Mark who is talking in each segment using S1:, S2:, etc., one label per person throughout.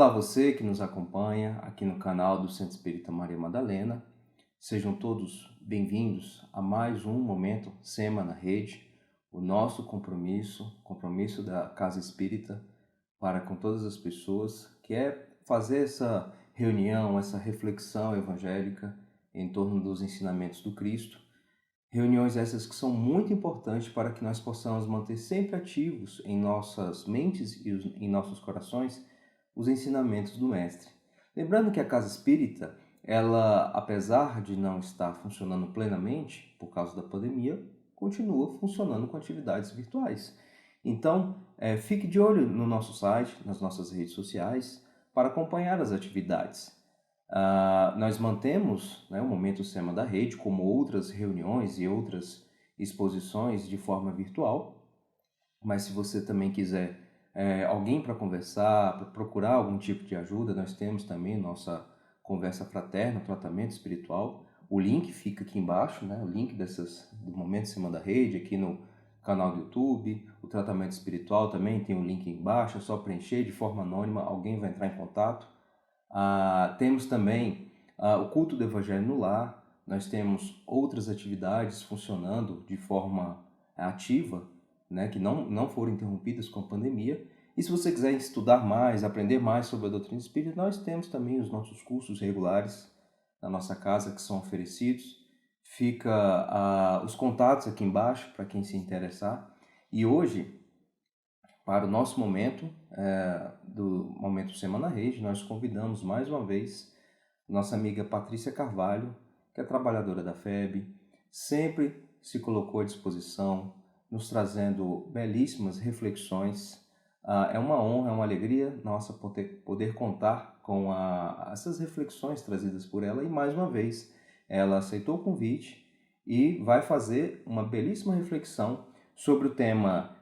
S1: Olá você que nos acompanha aqui no canal do Centro Espírita Maria Madalena. Sejam todos bem-vindos a mais um Momento SEMA na Rede, o nosso compromisso da Casa Espírita para com todas as pessoas, que é fazer essa reunião, essa reflexão evangélica em torno dos ensinamentos do Cristo. Reuniões essas que são muito importantes para que nós possamos manter sempre ativos em nossas mentes e em nossos corações os ensinamentos do Mestre. Lembrando que a Casa Espírita, ela, apesar de não estar funcionando plenamente por causa da pandemia, continua funcionando com atividades virtuais. Então, fique de olho no nosso site, nas nossas redes sociais, para acompanhar as atividades. Nós mantemos o Momento SEMA da Rede, como outras reuniões e outras exposições de forma virtual, mas se você também quiser alguém para conversar, para procurar algum tipo de ajuda, nós temos também nossa conversa fraterna, tratamento espiritual. O link fica aqui embaixo, o link do Momento SEMA da Rede, aqui no canal do YouTube. O tratamento espiritual também tem um link embaixo, é só preencher de forma anônima, alguém vai entrar em contato. Temos também o culto do Evangelho no Lar. Nós temos outras atividades funcionando de forma ativa, que não foram interrompidas com a pandemia. E se você quiser estudar mais, aprender mais sobre a doutrina espírita, nós temos também os nossos cursos regulares na nossa casa que são oferecidos. Fica os contatos aqui embaixo para quem se interessar. E hoje, para o nosso momento, do Momento SEMA na Rede, nós convidamos mais uma vez nossa amiga Patrícia Carvalho, que é trabalhadora da FEB, sempre se colocou à disposição, nos trazendo belíssimas reflexões. É uma honra, é uma alegria nossa poder contar com essas reflexões trazidas por ela. E mais uma vez, ela aceitou o convite e vai fazer uma belíssima reflexão sobre o tema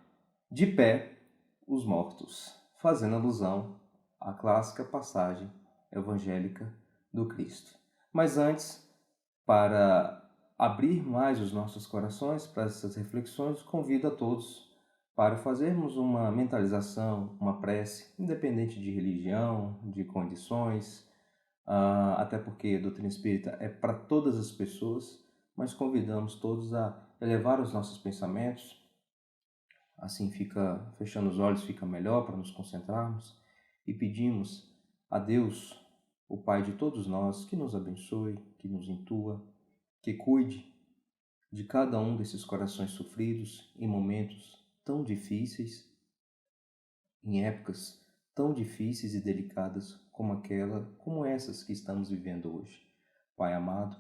S1: De Pé, os Mortos, fazendo alusão à clássica passagem evangélica do Cristo. Mas antes, para abrir mais os nossos corações para essas reflexões, convido a todos para fazermos uma mentalização, uma prece, independente de religião, de condições, até porque a doutrina espírita é para todas as pessoas, mas convidamos todos a elevar os nossos pensamentos. Assim fechando os olhos, fica melhor para nos concentrarmos, e pedimos a Deus, o Pai de todos nós, que nos abençoe, que nos intua, que cuide de cada um desses corações sofridos em momentos tão difíceis, em épocas tão difíceis e delicadas como essas que estamos vivendo hoje. Pai amado,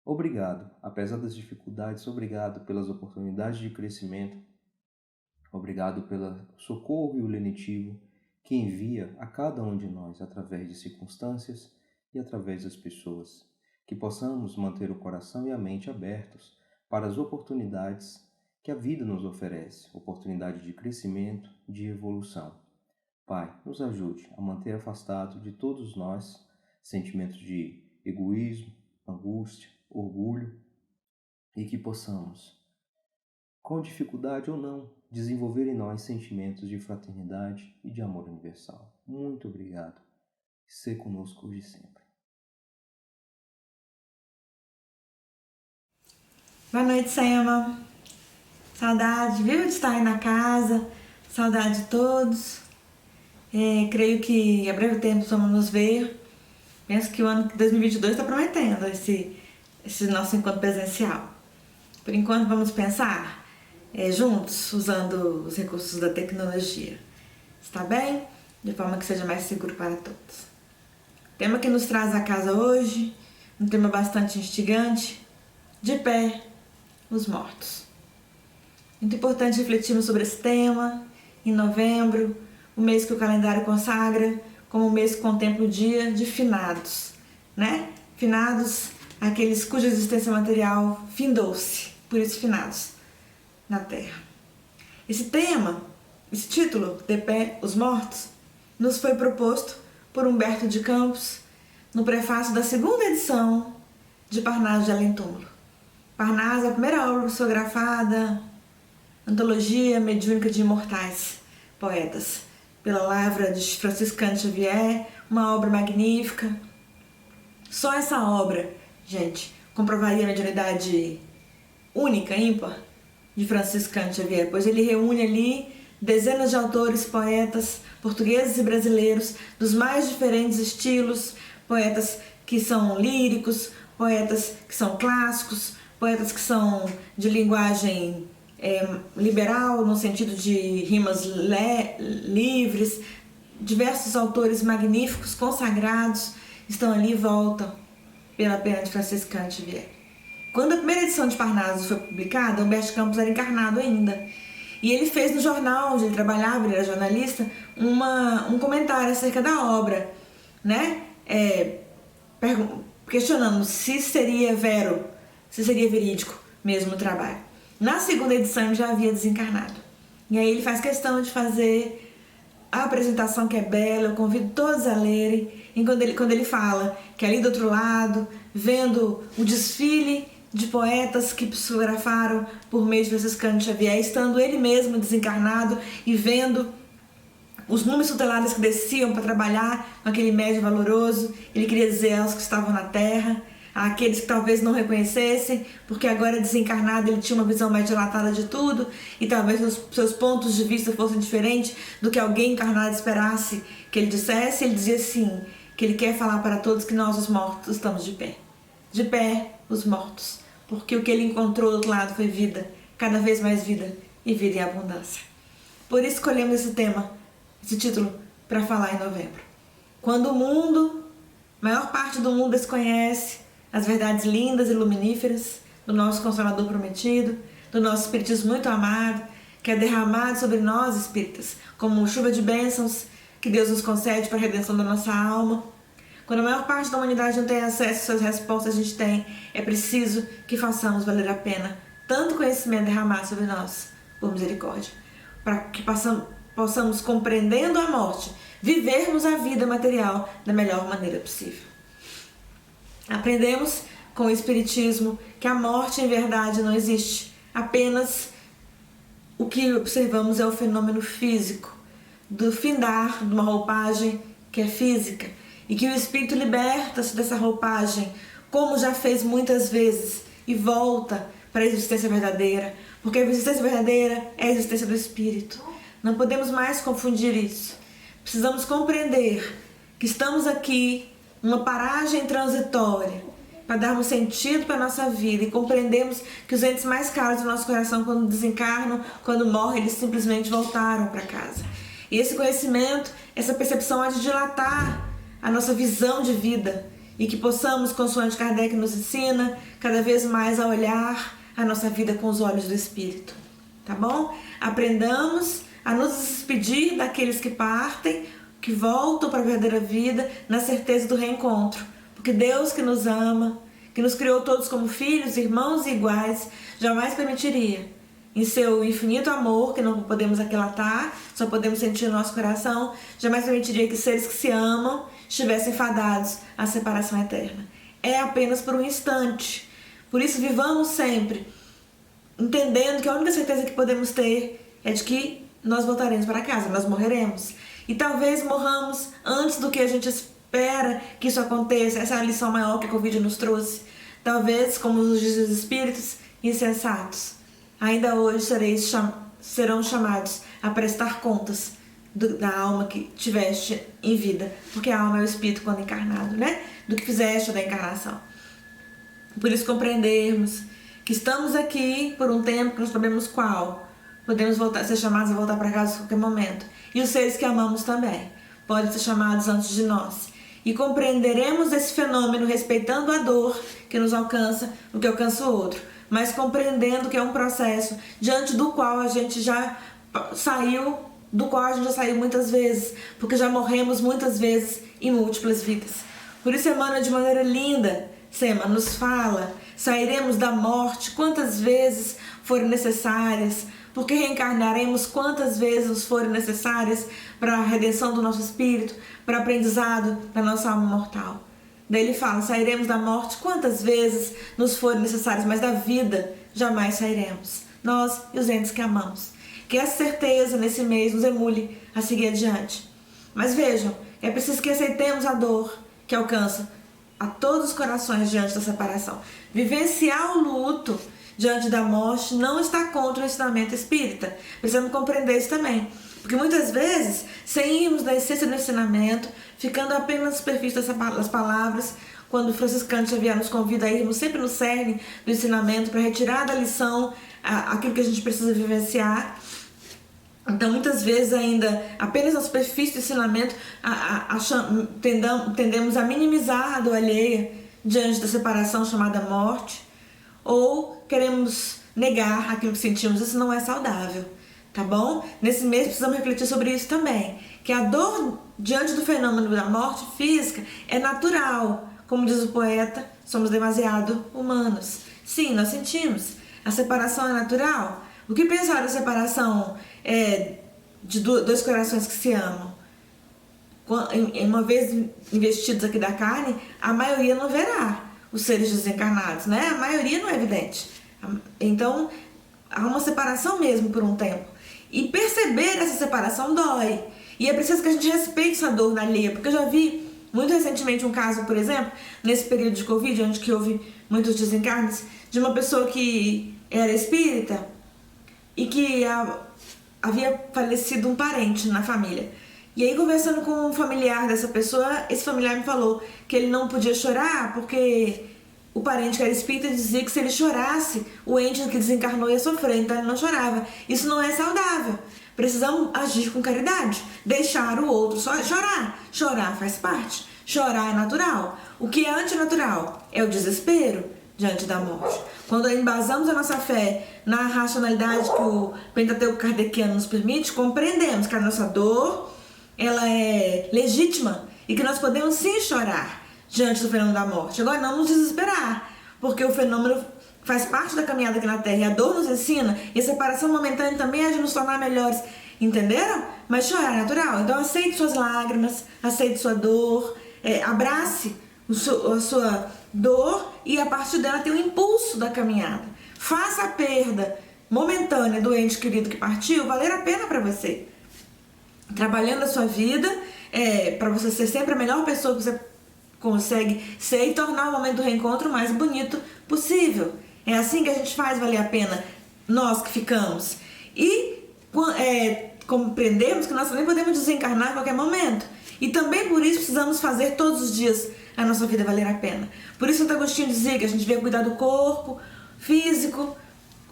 S1: obrigado, apesar das dificuldades, obrigado pelas oportunidades de crescimento, obrigado pelo socorro e o lenitivo que envia a cada um de nós através de circunstâncias e através das pessoas. Que possamos manter o coração e a mente abertos para as oportunidades que a vida nos oferece, oportunidade de crescimento, de evolução. Pai, nos ajude a manter afastado de todos nós sentimentos de egoísmo, angústia, orgulho, e que possamos, com dificuldade ou não, desenvolver em nós sentimentos de fraternidade e de amor universal. Muito obrigado. Sê conosco hoje e sempre.
S2: Boa noite, Sema. Saudade, viu, de estar aí na casa. Saudade de todos. Creio que a breve tempo vamos nos ver. Penso que o ano de 2022 está prometendo esse nosso encontro presencial. Por enquanto, vamos pensar juntos, usando os recursos da tecnologia. Está bem? De forma que seja mais seguro para todos. O tema que nos traz a casa hoje, um tema bastante instigante, de pé, os mortos. Muito importante refletirmos sobre esse tema em novembro, o mês que o calendário consagra como o mês que contempla o dia de finados, Finados, aqueles cuja existência material findou-se, por isso finados na Terra. Esse título, De Pé, os Mortos, nos foi proposto por Humberto de Campos no prefácio da segunda edição de Parnaso de Além Túmulo. Parnaso é a primeira obra psicografada, antologia mediúnica de imortais poetas, pela Lavra de Franciscano Xavier, uma obra magnífica. Só essa obra, gente, comprovaria a mediunidade única, ímpar, de Franciscano Xavier, pois ele reúne ali dezenas de autores, poetas portugueses e brasileiros dos mais diferentes estilos, poetas que são líricos, poetas que são clássicos, poetas que são de linguagem liberal, no sentido de rimas livres. Diversos autores magníficos, consagrados, estão ali e voltam pela pena de Franciscano Xavier. Quando a primeira edição de Parnaso foi publicada, Humberto Campos era encarnado ainda. E ele fez no jornal onde ele trabalhava, ele era jornalista, um comentário acerca da obra, né? Questionando se seria verídico mesmo o trabalho. Na segunda edição ele já havia desencarnado. E aí ele faz questão de fazer a apresentação, que é bela, eu convido todos a lerem. E quando ele fala que ali do outro lado, vendo o desfile de poetas que psicografaram por meio de Franciscano Xavier, estando ele mesmo desencarnado e vendo os números tutelares que desciam para trabalhar com aquele médium valoroso, ele queria dizer aos que estavam na terra, àqueles que talvez não reconhecessem, porque agora desencarnado ele tinha uma visão mais dilatada de tudo e talvez os seus pontos de vista fossem diferentes do que alguém encarnado esperasse que ele dissesse. Ele dizia assim, que ele quer falar para todos que nós os mortos estamos de pé os mortos, porque o que ele encontrou do outro lado foi vida, cada vez mais vida e vida em abundância. Por isso escolhemos esse tema, esse título, para falar em novembro. Quando o mundo, a maior parte do mundo desconhece as verdades lindas e luminíferas do nosso Consolador prometido, do nosso Espiritismo muito amado, que é derramado sobre nós, espíritas, como chuva de bênçãos que Deus nos concede para a redenção da nossa alma. Quando a maior parte da humanidade não tem acesso às suas respostas, a gente tem, é preciso que façamos valer a pena tanto conhecimento derramado sobre nós, por misericórdia, para que possamos, compreendendo a morte, vivermos a vida material da melhor maneira possível. Aprendemos com o Espiritismo que a morte em verdade não existe, apenas o que observamos é o fenômeno físico, do findar de uma roupagem que é física, e que o espírito liberta-se dessa roupagem, como já fez muitas vezes, e volta para a existência verdadeira, porque a existência verdadeira é a existência do espírito. Não podemos mais confundir isso. Precisamos compreender que estamos aqui numa paragem transitória para darmos sentido para a nossa vida e compreendemos que os entes mais caros do nosso coração, quando desencarnam, quando morrem, eles simplesmente voltaram para casa. E esse conhecimento, essa percepção há de dilatar a nossa visão de vida e que possamos, consoante Kardec nos ensina, cada vez mais a olhar a nossa vida com os olhos do Espírito, tá bom? Aprendamos a nos despedir daqueles que partem, que voltam para a verdadeira vida, na certeza do reencontro, porque Deus, que nos ama, que nos criou todos como filhos, irmãos e iguais, jamais permitiria, em seu infinito amor, que não podemos aquilatar, só podemos sentir no nosso coração, jamais permitiria que seres que se amam estivessem fadados à separação eterna. É apenas por um instante. Por isso, vivamos sempre entendendo que a única certeza que podemos ter é de que nós voltaremos para casa, nós morreremos. E talvez morramos antes do que a gente espera que isso aconteça. Essa é a lição maior que a Covid nos trouxe. Talvez, como nos dizem os espíritos insensatos, ainda hoje serão chamados a prestar contas da alma que tiveste em vida, porque a alma é o espírito quando encarnado, né? Do que fizeste da encarnação. Por isso compreendermos que estamos aqui por um tempo que não sabemos qual. Podemos ser chamados a voltar para casa a qualquer momento. E os seres que amamos também podem ser chamados antes de nós. E compreenderemos esse fenômeno respeitando a dor que nos alcança, o que alcança o outro, mas compreendendo que é um processo diante do qual a gente já saiu, muitas vezes, porque já morremos muitas vezes em múltiplas vidas. Por isso Emmanuel, de maneira linda, Sema, nos fala: sairemos da morte quantas vezes forem necessárias, porque reencarnaremos quantas vezes forem necessárias para a redenção do nosso espírito, para o aprendizado da nossa alma mortal. Daí ele fala: sairemos da morte quantas vezes nos forem necessárias, mas da vida jamais sairemos, nós e os entes que amamos. que essa certeza nesse mês nos emule a seguir adiante. Mas vejam, é preciso que aceitemos a dor que alcança a todos os corações diante da separação. Vivenciar o luto diante da morte não está contra o ensinamento espírita. Precisamos compreender isso também. Porque muitas vezes, sem irmos na essência do ensinamento, ficando apenas na superfície das palavras, quando o Franciscano Xavier nos convida a irmos sempre no cerne do ensinamento para retirar da lição aquilo que a gente precisa vivenciar. Então, muitas vezes ainda, apenas na superfície do ensinamento, tendemos a minimizar a dor alheia diante da separação chamada morte, ou queremos negar aquilo que sentimos. Isso não é saudável, tá bom? Nesse mês precisamos refletir sobre isso também, que a dor diante do fenômeno da morte física é natural. Como diz o poeta, somos demasiado humanos. Sim, nós sentimos. A separação é natural. O que pensar da separação de dois corações que se amam? Uma vez investidos aqui da carne, a maioria não verá os seres desencarnados, né? A maioria não é evidente. Então, há uma separação mesmo por um tempo. E perceber essa separação dói. E é preciso que a gente respeite essa dor alheia, porque eu já vi muito recentemente um caso, por exemplo, nesse período de Covid, onde que houve muitos desencarnes, de uma pessoa que era espírita e que havia falecido um parente na família. E aí, conversando com um familiar dessa pessoa, esse familiar me falou que ele não podia chorar porque o parente que era espírita dizia que se ele chorasse, o ente que desencarnou ia sofrer, então ele não chorava. Isso não é saudável. Precisamos agir com caridade, deixar o outro só chorar. Chorar faz parte. Chorar é natural. O que é antinatural é o desespero diante da morte. Quando embasamos a nossa fé na racionalidade que o Pentateuco kardeciano nos permite, compreendemos que a nossa dor ela é legítima e que nós podemos sim chorar diante do fenômeno da morte. Agora, não nos desesperar, porque o fenômeno faz parte da caminhada aqui na Terra e a dor nos ensina, e a separação momentânea também é de nos tornar melhores. Entenderam? Mas chorar é natural. Então, aceite suas lágrimas, aceite sua dor, abrace a sua dor e a partir dela tem um impulso da caminhada. Faça a perda momentânea do ente querido que partiu valer a pena para você. Trabalhando a sua vida para você ser sempre a melhor pessoa que você consegue ser e tornar o momento do reencontro o mais bonito possível. É assim que a gente faz valer a pena, nós que ficamos. E compreendemos que nós também podemos desencarnar a qualquer momento. E também por isso precisamos fazer todos os dias a nossa vida valer a pena. Por isso Santo Agostinho dizia que a gente devia cuidar do corpo físico,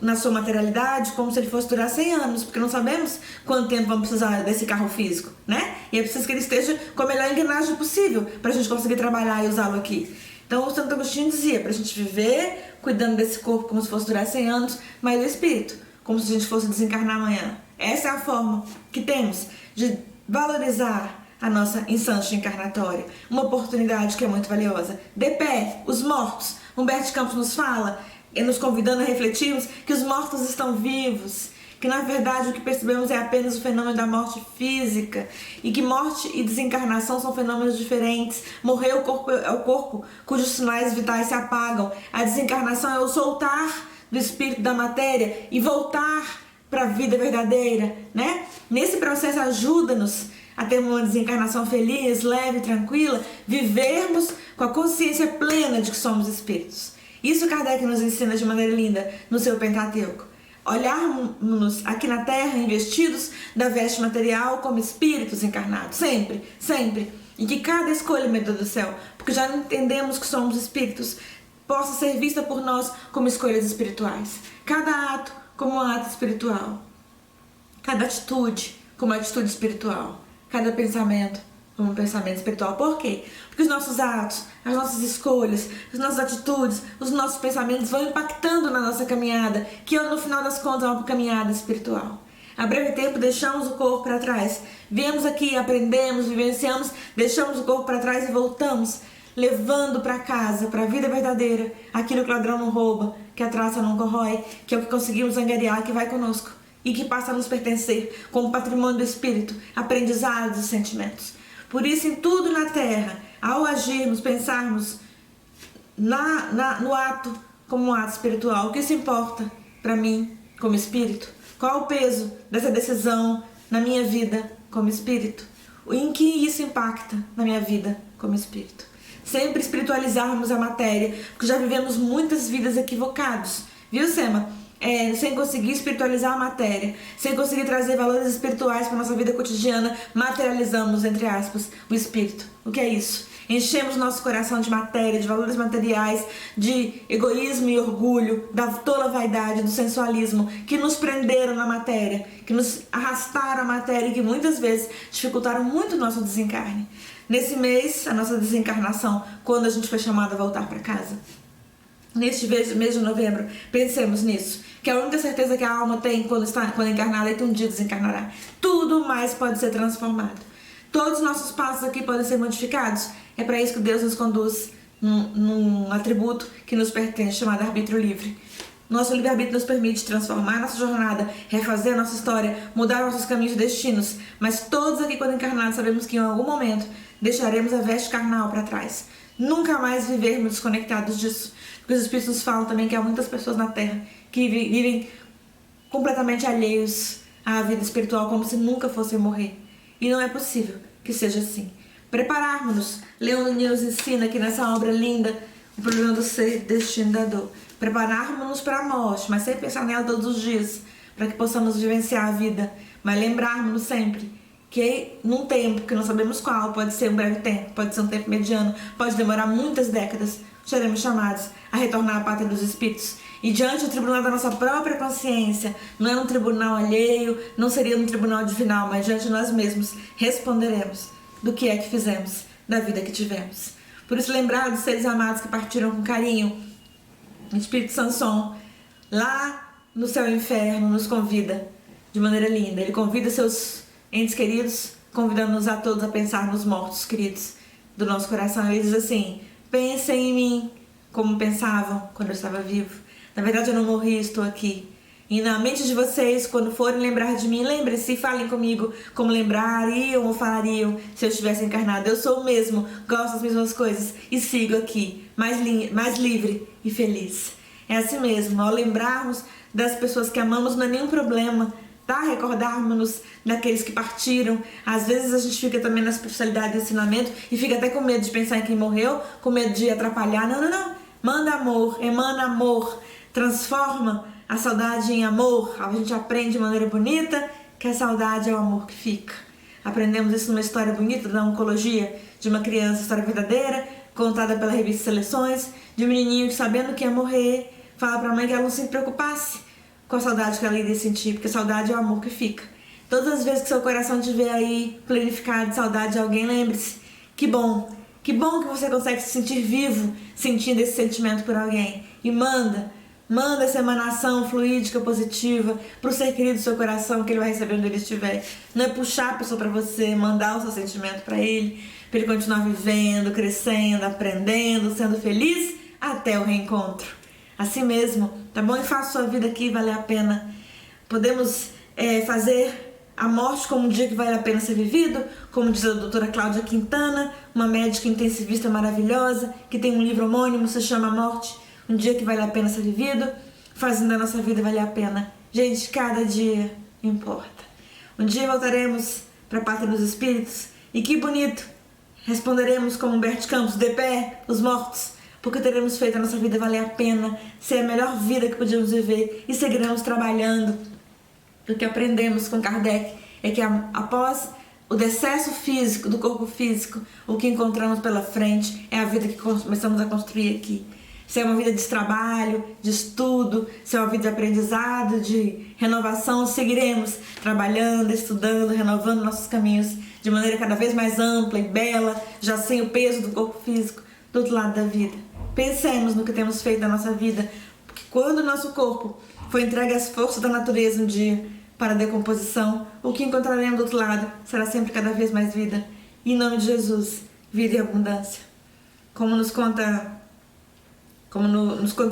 S2: na sua materialidade, como se ele fosse durar 100 anos, porque não sabemos quanto tempo vamos precisar desse carro físico, né? E é preciso que ele esteja com a melhor engrenagem possível para a gente conseguir trabalhar e usá-lo aqui. Então o Santo Agostinho dizia para a gente viver cuidando desse corpo como se fosse durar 100 anos, mas do espírito, como se a gente fosse desencarnar amanhã. Essa é a forma que temos de valorizar a nossa instância encarnatória, uma oportunidade que é muito valiosa. De pé, os mortos. Humberto de Campos nos fala, nos convidando a refletirmos que os mortos estão vivos, que na verdade o que percebemos é apenas o fenômeno da morte física e que morte e desencarnação são fenômenos diferentes. Morrer o corpo é o corpo cujos sinais vitais se apagam. A desencarnação é o soltar do espírito da matéria e voltar para a vida verdadeira, né? Nesse processo ajuda-nos a ter uma desencarnação feliz, leve, tranquila, vivermos com a consciência plena de que somos espíritos. Isso Kardec nos ensina de maneira linda no seu Pentateuco. Olharmos aqui na Terra investidos da veste material como espíritos encarnados, sempre, sempre. E que cada escolha, meu Deus do céu, porque já entendemos que somos espíritos, possa ser vista por nós como escolhas espirituais. Cada ato como um ato espiritual. Cada atitude como atitude espiritual. Cada pensamento como um pensamento espiritual. Por quê? Porque os nossos atos, as nossas escolhas, as nossas atitudes, os nossos pensamentos vão impactando na nossa caminhada, que no final das contas é uma caminhada espiritual. A breve tempo deixamos o corpo para trás. Viemos aqui, aprendemos, vivenciamos, deixamos o corpo para trás e voltamos, levando para casa, para a vida verdadeira, aquilo que o ladrão não rouba, que a traça não corrói, que é o que conseguimos angariar, que vai conosco e que passa a nos pertencer como patrimônio do espírito, aprendizados e sentimentos. Por isso, em tudo na Terra, ao agirmos, pensarmos no ato como um ato espiritual, o que isso importa para mim como espírito? Qual o peso dessa decisão na minha vida como espírito? Em que isso impacta na minha vida como espírito? Sempre espiritualizarmos a matéria, porque já vivemos muitas vidas equivocadas, viu, Sema? Sem conseguir espiritualizar a matéria, sem conseguir trazer valores espirituais para a nossa vida cotidiana, materializamos, entre aspas, o espírito. O que é isso? Enchemos nosso coração de matéria, de valores materiais, de egoísmo e orgulho, da tola vaidade, do sensualismo, que nos prenderam na matéria, que nos arrastaram à matéria e que muitas vezes dificultaram muito o nosso desencarne. Nesse mês, a nossa desencarnação, quando a gente foi chamado a voltar para casa. Neste mês de novembro, pensemos nisso, que a única certeza que a alma tem quando encarnada é que um dia desencarnará. Tudo mais pode ser transformado. Todos os nossos passos aqui podem ser modificados. É para isso que Deus nos conduz num atributo que nos pertence, chamado arbítrio livre. Nosso livre-arbítrio nos permite transformar nossa jornada, refazer a nossa história, mudar nossos caminhos e destinos. Mas todos aqui, quando encarnados, sabemos que em algum momento deixaremos a veste carnal para trás. Nunca mais vivermos desconectados disso. Porque os Espíritos nos falam também que há muitas pessoas na Terra que vivem completamente alheios à vida espiritual, como se nunca fossem morrer. E não é possível que seja assim. Prepararmos-nos. Leon nos ensina aqui nessa obra linda, o problema do ser, destino da dor. Prepararmos-nos para a morte, mas sem pensar nela todos os dias, para que possamos vivenciar a vida. Mas lembrarmos-nos sempre que num tempo que não sabemos qual, pode ser um breve tempo, pode ser um tempo mediano, pode demorar muitas décadas, seremos chamados a retornar à pátria dos espíritos. E diante do tribunal da nossa própria consciência, não é um tribunal alheio, não seria um tribunal divinal, mas diante de nós mesmos, responderemos do que é que fizemos, da vida que tivemos. Por isso, lembrar dos seres amados que partiram com carinho, o Espírito Sanson, lá no céu e inferno, nos convida de maneira linda. Ele convida seus entes queridos, convidando-nos a todos a pensar nos mortos queridos do nosso coração. Ele diz assim: pensem em mim como pensavam quando eu estava vivo. Na verdade, eu não morri, estou aqui. E na mente de vocês, quando forem lembrar de mim, lembrem-se e falem comigo como lembrariam ou falariam se eu estivesse encarnado. Eu sou o mesmo, gosto das mesmas coisas e sigo aqui, mais livre e feliz. É assim mesmo, ao lembrarmos das pessoas que amamos não é nenhum problema, tá? Recordarmos-nos daqueles que partiram. Às vezes a gente fica também na superficialidade do ensinamento e fica até com medo de pensar em quem morreu, com medo de atrapalhar. Não. Manda amor, emana amor, transforma a saudade em amor. A gente aprende de maneira bonita que a saudade é o amor que fica. Aprendemos isso numa história bonita da oncologia de uma criança, história verdadeira, contada pela revista Seleções, de um menininho que, sabendo que ia morrer, fala pra mãe que ela não se preocupasse com a saudade que ela iria sentir, porque a saudade é o amor que fica. Todas as vezes que seu coração estiver aí planificado de saudade de alguém, lembre-se, que bom que você consegue se sentir vivo sentindo esse sentimento por alguém. E manda essa emanação fluídica, positiva pro ser querido do seu coração, que ele vai receber onde ele estiver. Não é puxar a pessoa para você, mandar o seu sentimento para ele continuar vivendo, crescendo, aprendendo, sendo feliz até o reencontro. Assim mesmo, tá bom? E faça sua vida aqui valer a pena. Podemos fazer a morte como um dia que vale a pena ser vivido, como diz a doutora Cláudia Quintana, uma médica intensivista maravilhosa, que tem um livro homônimo, se chama A Morte, um dia que vale a pena ser vivido, fazendo a nossa vida valer a pena. Gente, cada dia importa. Um dia voltaremos para a pátria dos espíritos e que bonito, responderemos como Humberto Campos, de pé, os mortos, porque teremos feito a nossa vida valer a pena, ser a melhor vida que podíamos viver e seguiremos trabalhando. O que aprendemos com Kardec é que após o decesso físico, do corpo físico, o que encontramos pela frente é a vida que começamos a construir aqui. Se é uma vida de trabalho, de estudo, se é uma vida de aprendizado, de renovação, seguiremos trabalhando, estudando, renovando nossos caminhos de maneira cada vez mais ampla e bela, já sem o peso do corpo físico, do outro lado da vida. Pensemos no que temos feito da nossa vida, porque quando o nosso corpo for entregue às forças da natureza um dia para a decomposição, o que encontraremos do outro lado será sempre cada vez mais vida. Em nome de Jesus, vida e abundância. Como nos conta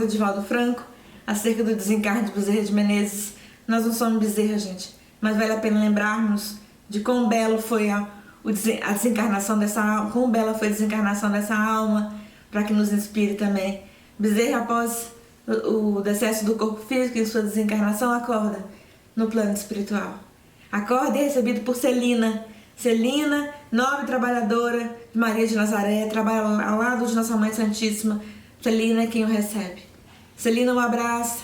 S2: Divaldo Franco, acerca do desencarne de Bezerra de Menezes, nós não somos Bezerra, gente, mas vale a pena lembrarmos de quão belo foi a desencarnação dessa alma, quão bela foi a desencarnação dessa alma, para que nos inspire também. Bezerra, após o decesso do corpo físico e sua desencarnação, acorda no plano espiritual. Acorde recebido por Celina. Celina, nobre trabalhadora de Maria de Nazaré, trabalha ao lado de Nossa Mãe Santíssima. Celina é quem o recebe. Celina o abraça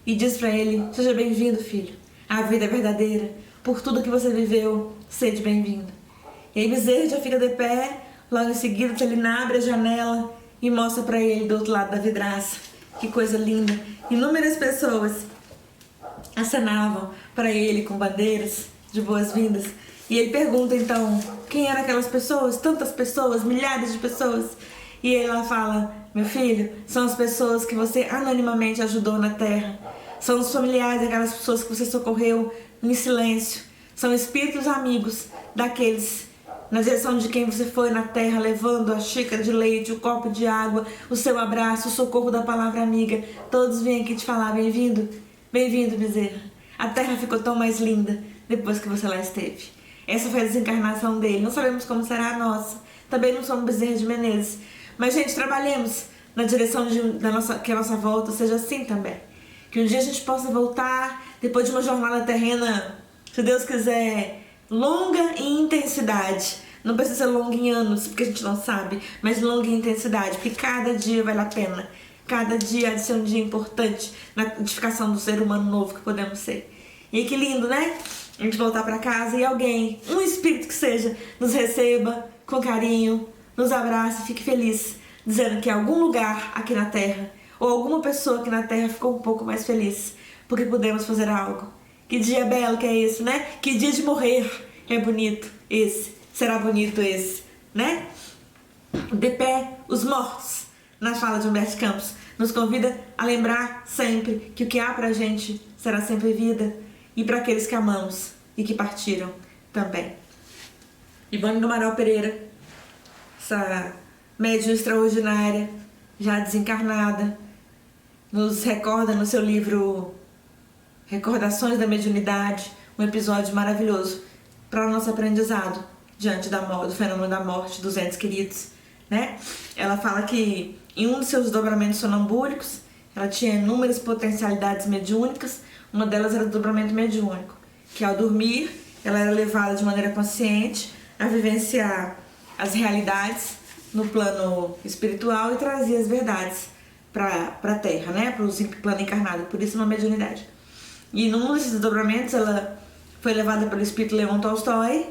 S2: e diz para ele: seja bem-vindo, filho. A vida é verdadeira. Por tudo que você viveu, seja bem-vindo. E aí Bezerra já fica de pé. Logo em seguida, Celina abre a janela e mostra para ele do outro lado da vidraça. Que coisa linda. Inúmeras pessoas acenavam para ele com bandeiras de boas-vindas. E ele pergunta então, quem eram aquelas pessoas? Tantas pessoas, milhares de pessoas. E ela fala: meu filho, são as pessoas que você anonimamente ajudou na terra. São os familiares daquelas pessoas que você socorreu em silêncio. São espíritos amigos daqueles na direção de quem você foi na terra, levando a xícara de leite, o copo de água, o seu abraço, o socorro da palavra amiga. Todos vêm aqui te falar: bem-vindo, bem-vindo, Bezerra. A terra ficou tão mais linda depois que você lá esteve. Essa foi a desencarnação dele. Não sabemos como será a nossa. Também não somos Bezerra de Menezes. Mas, gente, trabalhemos na direção que a nossa volta seja assim também. Que um dia a gente possa voltar, depois de uma jornada terrena, se Deus quiser, longa em intensidade. Não precisa ser longa em anos, porque a gente não sabe, mas longa em intensidade, porque cada dia vale a pena. Cada dia há de ser um dia importante na edificação do ser humano novo que podemos ser. E que lindo, né? A gente voltar para casa e alguém, um espírito que seja, nos receba com carinho, nos abrace e fique feliz, dizendo que em algum lugar aqui na Terra, ou alguma pessoa aqui na Terra ficou um pouco mais feliz, porque pudemos fazer algo. Que dia belo que é esse, né? Que dia de morrer é bonito esse, será bonito esse, né? De pé, os mortos, na fala de Humberto Campos, nos convida a lembrar sempre que o que há pra gente será sempre vida, e para aqueles que amamos e que partiram também. Ivone do Amaral Pereira, essa médium extraordinária, já desencarnada, nos recorda no seu livro Recordações da Mediunidade, um episódio maravilhoso para o nosso aprendizado diante do fenômeno da morte dos entes queridos, né? Ela fala que em um dos seus dobramentos sonambúlicos ela tinha inúmeras potencialidades mediúnicas. Uma delas era o dobramento mediúnico, que ao dormir ela era levada de maneira consciente a vivenciar as realidades no plano espiritual e trazia as verdades para a Terra, né? Para o plano encarnado, por isso uma mediunidade. E num desses desdobramentos ela foi levada pelo espírito Leon Tolstói,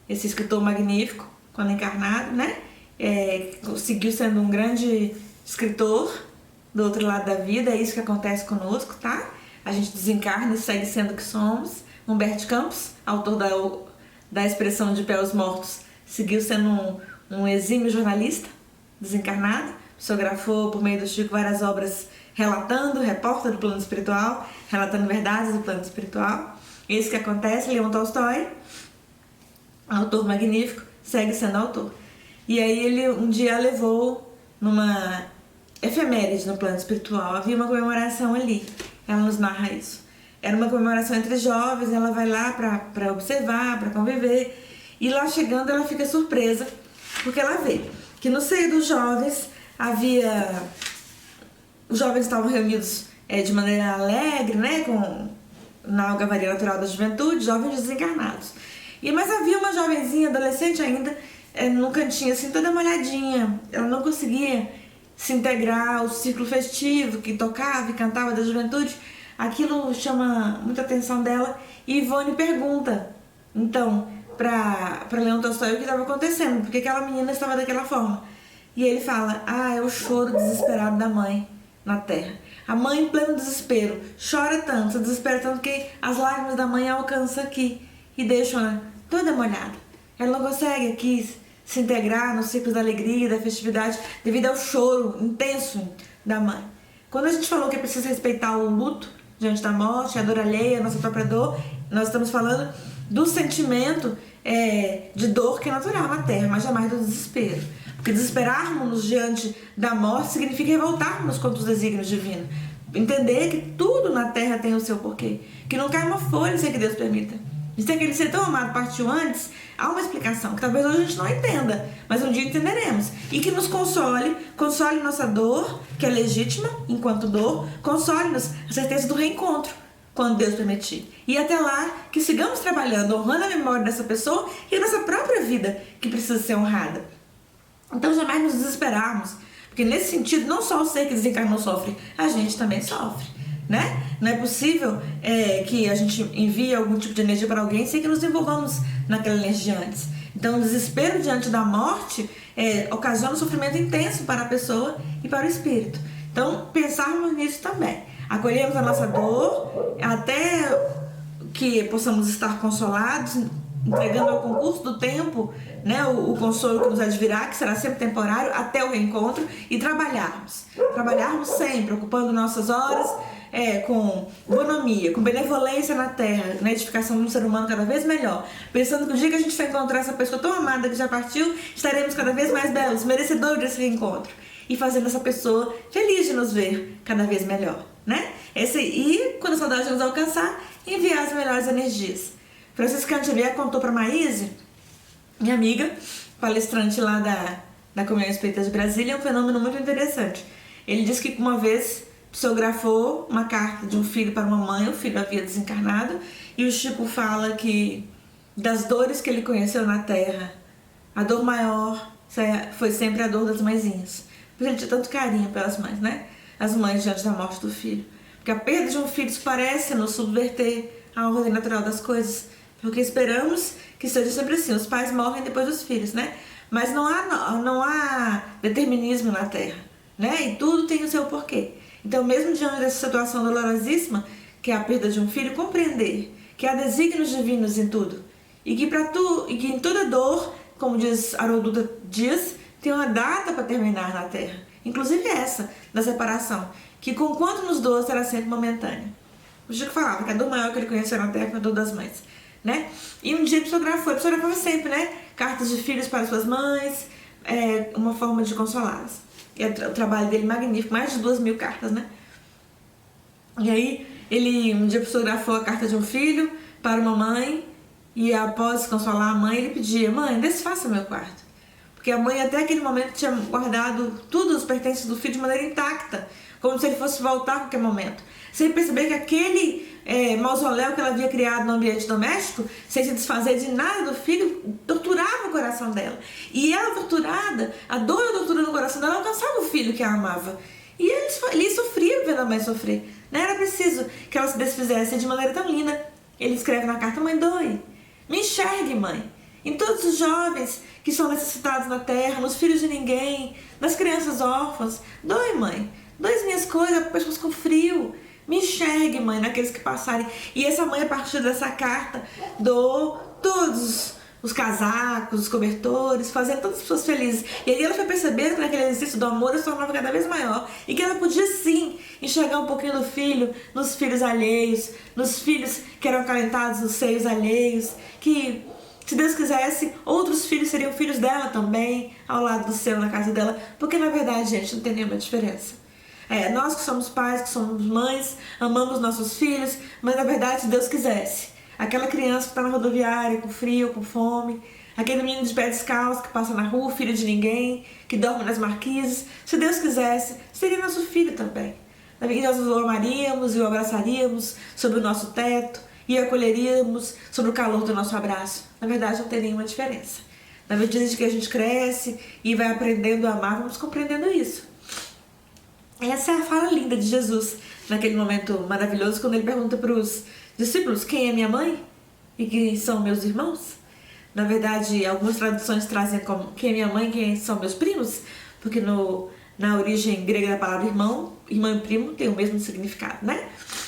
S2: esse escritor magnífico, quando encarnado, né? Seguiu sendo um grande escritor do outro lado da vida. É isso que acontece conosco, tá? A gente desencarna e segue sendo o que somos. Humberto Campos, autor da expressão de pé aos mortos, seguiu sendo um exímio jornalista desencarnado, psicografou por meio do Chico várias obras relatando, repórter do plano espiritual, relatando verdades do plano espiritual. Isso que acontece. Leon Tolstói, autor magnífico, segue sendo autor. E aí ele um dia levou numa efeméride no plano espiritual, havia uma comemoração ali. Ela nos narra isso. Era uma comemoração entre jovens, ela vai lá para observar, para conviver. E lá chegando ela fica surpresa, porque ela vê que no seio dos jovens os jovens estavam reunidos de maneira alegre, né, na algavaria natural da juventude, jovens desencarnados. Mas havia uma jovenzinha, adolescente ainda, num cantinho assim, toda molhadinha. Ela não conseguia se integrar ao círculo festivo que tocava e cantava da juventude. Aquilo chama muita atenção dela e Ivone pergunta, então, para Leon Tolstói o que estava acontecendo, porque aquela menina estava daquela forma. E ele fala: é o choro desesperado da mãe na terra. A mãe em pleno desespero chora tanto, se desespera tanto que as lágrimas da mãe alcançam aqui e deixam-na toda molhada. Ela não consegue aqui se integrar no ciclo da alegria, da festividade, devido ao choro intenso da mãe. Quando a gente falou que é preciso respeitar o luto diante da morte, a dor alheia, a nossa própria dor, nós estamos falando do sentimento de dor que é natural na Terra, mas jamais do desespero. Porque desesperarmos-nos diante da morte significa revoltarmos contra os desígnios divinos. Entender que tudo na Terra tem o seu porquê. Que não cai uma folha sem que Deus permita. E se aquele ser tão amado partiu antes, há uma explicação que talvez hoje a gente não entenda, mas um dia entenderemos. E que nos console nossa dor, que é legítima enquanto dor, console-nos a certeza do reencontro quando Deus permitir. E até lá, que sigamos trabalhando, honrando a memória dessa pessoa e a nossa própria vida, que precisa ser honrada. Então jamais nos desesperarmos, porque nesse sentido, não só o ser que desencarnou sofre, a gente também sofre, né? Não é possível que a gente envie algum tipo de energia para alguém sem que nos envolvamos naquela energia antes. Então o desespero diante da morte ocasiona um sofrimento intenso para a pessoa e para o espírito. Então pensarmos nisso também. Acolhemos a nossa dor até que possamos estar consolados, entregando ao concurso do tempo, né, o consolo que nos advirá, que será sempre temporário, até o reencontro, e trabalharmos sempre, ocupando nossas horas com bonomia, com benevolência na terra, na edificação de um ser humano cada vez melhor, pensando que o dia que a gente for encontrar essa pessoa tão amada que já partiu, estaremos cada vez mais belos, merecedores desse reencontro, e fazendo essa pessoa feliz de nos ver cada vez melhor, né? E quando a saudade nos alcançar, enviar as melhores energias. Francisco Xavier contou para Maíse, minha amiga, palestrante lá da Comunhão Espírita de Brasília, um fenômeno muito interessante. Ele disse que uma vez psicografou uma carta de um filho para uma mãe, o filho havia desencarnado, e o Chico fala que das dores que ele conheceu na Terra, a dor maior foi sempre a dor das mãezinhas. Porque ele tinha tanto carinho pelas mães, né? As mães diante da morte do filho. Porque a perda de um filho parece nos subverter a ordem natural das coisas. Porque esperamos que seja sempre assim, os pais morrem depois dos filhos, né? Mas não há determinismo na Terra, né? E tudo tem o seu porquê. Então, mesmo diante dessa situação dolorosíssima, que é a perda de um filho, compreender que há desígnios divinos em tudo. E que em toda dor, como diz Haroldo Dias, tem uma data para terminar na Terra. Inclusive essa, da separação, que conquanto nos doa será sempre momentânea. O Chico falava que a dor maior que ele conheceu na Terra foi a dor das mães, né? E um dia ele psicografava sempre, né? Cartas de filhos para suas mães, uma forma de consolá-las. E o trabalho dele magnífico, mais de 2.000 cartas, né? E aí, ele um dia psicografou a carta de um filho para uma mãe, e após consolar a mãe, ele pedia: mãe, desfaça meu quarto. Porque a mãe até aquele momento tinha guardado tudo os pertences do filho de maneira intacta, como se ele fosse voltar a qualquer momento. Sem perceber que aquele mausoléu que ela havia criado no ambiente doméstico, sem se desfazer de nada do filho, torturava o coração dela. E ela torturada, a dor e a tortura no coração dela alcançava o filho que a amava. E ele sofria vendo a mãe sofrer. Não era preciso que ela se desfizesse de maneira tão linda. Ele escreve na carta: mãe, doe. Me enxergue, mãe. Em todos os jovens que são necessitados na terra, nos filhos de ninguém, nas crianças órfãs. Doe, mãe. Doe as minhas coisas para pessoas com frio. Me enxergue, mãe, naqueles que passarem. E essa mãe, a partir dessa carta, doou todos os casacos, os cobertores, fazendo todas as pessoas felizes. E aí ela foi percebendo que naquele exercício do amor se tornava cada vez maior. E que ela podia sim enxergar um pouquinho do filho nos filhos alheios, nos filhos que eram acalentados nos seios alheios, que, se Deus quisesse, outros filhos seriam filhos dela também, ao lado do seu, na casa dela. Porque na verdade, gente, não tem nenhuma diferença. Nós que somos pais, que somos mães, amamos nossos filhos, mas na verdade, se Deus quisesse, aquela criança que está na rodoviária com frio, com fome, aquele menino de pé descalço que passa na rua, filho de ninguém, que dorme nas marquises, se Deus quisesse, seria nosso filho também. E nós o amaríamos e o abraçaríamos sobre o nosso teto e o acolheríamos sobre o calor do nosso abraço. Na verdade, não tem nenhuma diferença. Na medida de que a gente cresce e vai aprendendo a amar, vamos compreendendo isso. Essa é a fala linda de Jesus, naquele momento maravilhoso, quando ele pergunta para os discípulos: quem é minha mãe? E quem são meus irmãos? Na verdade, algumas traduções trazem como: quem é minha mãe e quem são meus primos? Porque na origem grega da palavra irmão e primo tem o mesmo significado, né?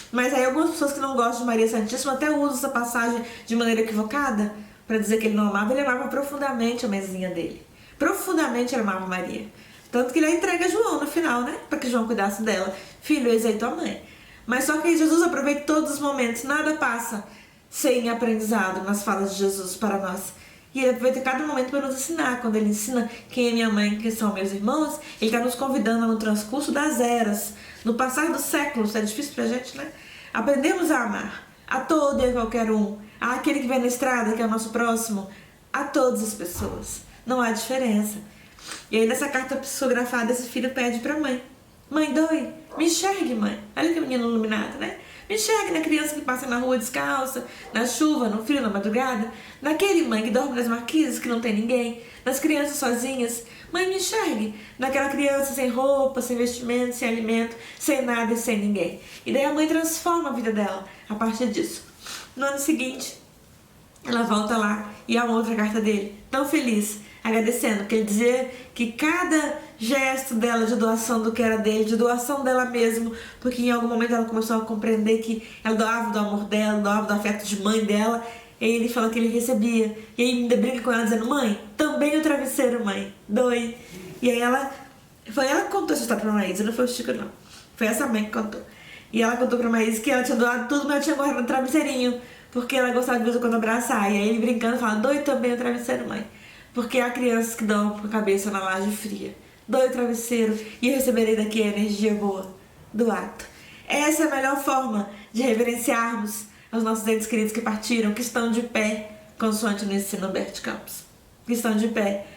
S2: Mas aí algumas pessoas que não gostam de Maria Santíssima até usam essa passagem de maneira equivocada para dizer que ele não amava. Ele amava profundamente a mãezinha dele. Profundamente ele amava Maria. Tanto que ele a entrega a João no final, né? Para que João cuidasse dela. Filho, eis aí tua mãe. Mas só que Jesus aproveita todos os momentos. Nada passa sem aprendizado nas falas de Jesus para nós. E ele aproveita cada momento para nos ensinar. Quando ele ensina quem é minha mãe, quem são meus irmãos, ele está nos convidando no transcurso das eras, no passar dos séculos. É difícil pra gente, né? Aprendemos a amar a todo e a qualquer um. Aquele que vem na estrada, que é o nosso próximo. A todas as pessoas. Não há diferença. E aí nessa carta psicografada, esse filho pede pra mãe: mãe, doe, me enxergue, mãe. Olha que menino iluminado, né? Me enxergue na criança que passa na rua descalça, na chuva, no frio, na madrugada, naquele mãe que dorme nas marquises que não tem ninguém, nas crianças sozinhas. Mãe, me enxergue naquela criança sem roupa, sem vestimento, sem alimento, sem nada e sem ninguém. E daí a mãe transforma a vida dela a partir disso. No ano seguinte, ela volta lá e há uma outra carta dele, tão feliz, agradecendo, porque ele dizia que cada gesto dela de doação do que era dele, de doação dela mesma, porque em algum momento ela começou a compreender que ela doava do amor dela, doava do afeto de mãe dela, e ele falou que ele recebia, e aí ainda brinca com ela dizendo, mãe, também o travesseiro, mãe, doe. E aí ela que contou essa história pra Maísa, não foi o Chico não, foi essa mãe que contou. E ela contou pra Maísa que ela tinha doado tudo, mas ela tinha guardado no travesseirinho, porque ela gostava de vez em quando abraçar. E aí ele brincando fala, doe também o travesseiro, mãe. Porque há crianças que dão com a cabeça na laje fria. Doe o travesseiro e eu receberei daqui a energia boa do ato. Essa é a melhor forma de reverenciarmos aos nossos entes queridos que partiram, que estão de pé, consoante no ensino Humberto Campos. Que estão de pé,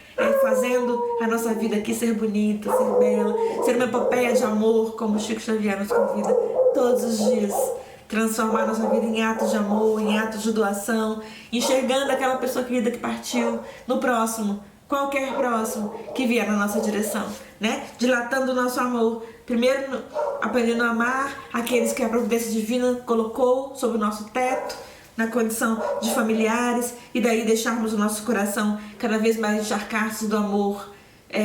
S2: fazendo a nossa vida aqui ser bonita, ser bela, ser uma epopeia de amor, como o Chico Xavier nos convida todos os dias. Transformar nossa vida em atos de amor, em atos de doação, enxergando aquela pessoa querida que partiu no próximo, qualquer próximo que vier na nossa direção, né? Dilatando o nosso amor, primeiro aprendendo a amar aqueles que a providência divina colocou sob o nosso teto, na condição de familiares, e daí deixarmos o nosso coração cada vez mais encharcar-se do amor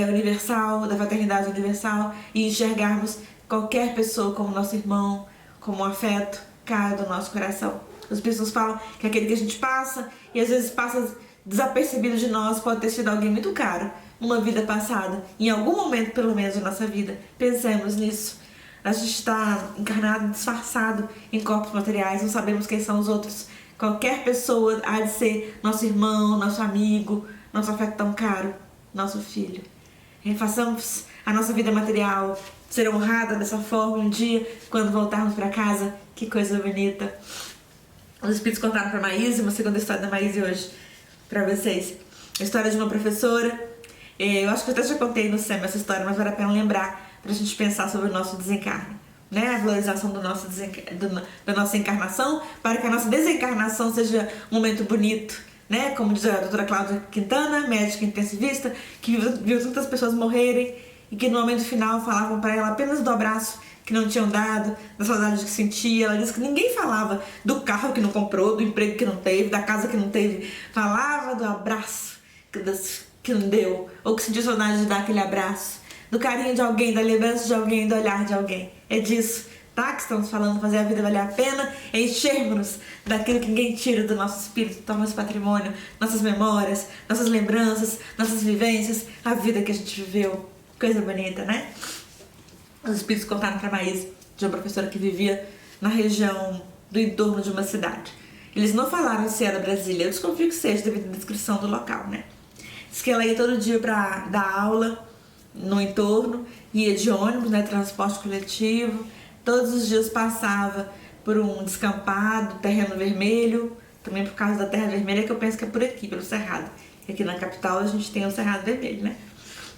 S2: universal, da fraternidade universal, e enxergarmos qualquer pessoa como nosso irmão, como um afeto caro do nosso coração. As pessoas falam que aquele que a gente passa, e às vezes passa desapercebido de nós, pode ter sido alguém muito caro, numa vida passada, em algum momento pelo menos da nossa vida. Pensemos nisso. A gente está encarnado, disfarçado em corpos materiais, não sabemos quem são os outros. Qualquer pessoa há de ser nosso irmão, nosso amigo, nosso afeto tão caro, nosso filho. Façamos a nossa vida material ser honrada dessa forma um dia, quando voltarmos para casa. Que coisa bonita. Os espíritos contaram para Maísa, uma segunda história da Maísa hoje para vocês. A história de uma professora. Eu acho que eu até já contei no SEM essa história, mas vale a pena lembrar para a gente pensar sobre o nosso desencarne, né? A valorização do nosso da nossa encarnação, para que a nossa desencarnação seja um momento bonito, né? Como diz a doutora Cláudia Quintana, médica intensivista, que viu tantas pessoas morrerem e que no momento final falavam para ela apenas do abraço que não tinham dado, da saudade que sentia. Ela disse que ninguém falava do carro que não comprou, do emprego que não teve, da casa que não teve. Falava do abraço que não deu, ou que sentiu saudade de dar aquele abraço, do carinho de alguém, da lembrança de alguém, do olhar de alguém. É disso, tá? Que estamos falando, fazer a vida valer a pena, é enchermos daquilo que ninguém tira do nosso espírito, do nosso patrimônio, nossas memórias, nossas lembranças, nossas vivências, a vida que a gente viveu. Coisa bonita, né? Os espíritos contaram para Maísa, de uma professora que vivia na região do entorno de uma cidade. Eles não falaram se era Brasília, eu desconfio que seja, devido à descrição do local, né? Diz que ela ia todo dia para dar aula no entorno, ia de ônibus, né, transporte coletivo, todos os dias passava por um descampado, terreno vermelho, também por causa da terra vermelha, que eu penso que é por aqui, pelo Cerrado. Aqui na capital a gente tem o Cerrado Vermelho, né?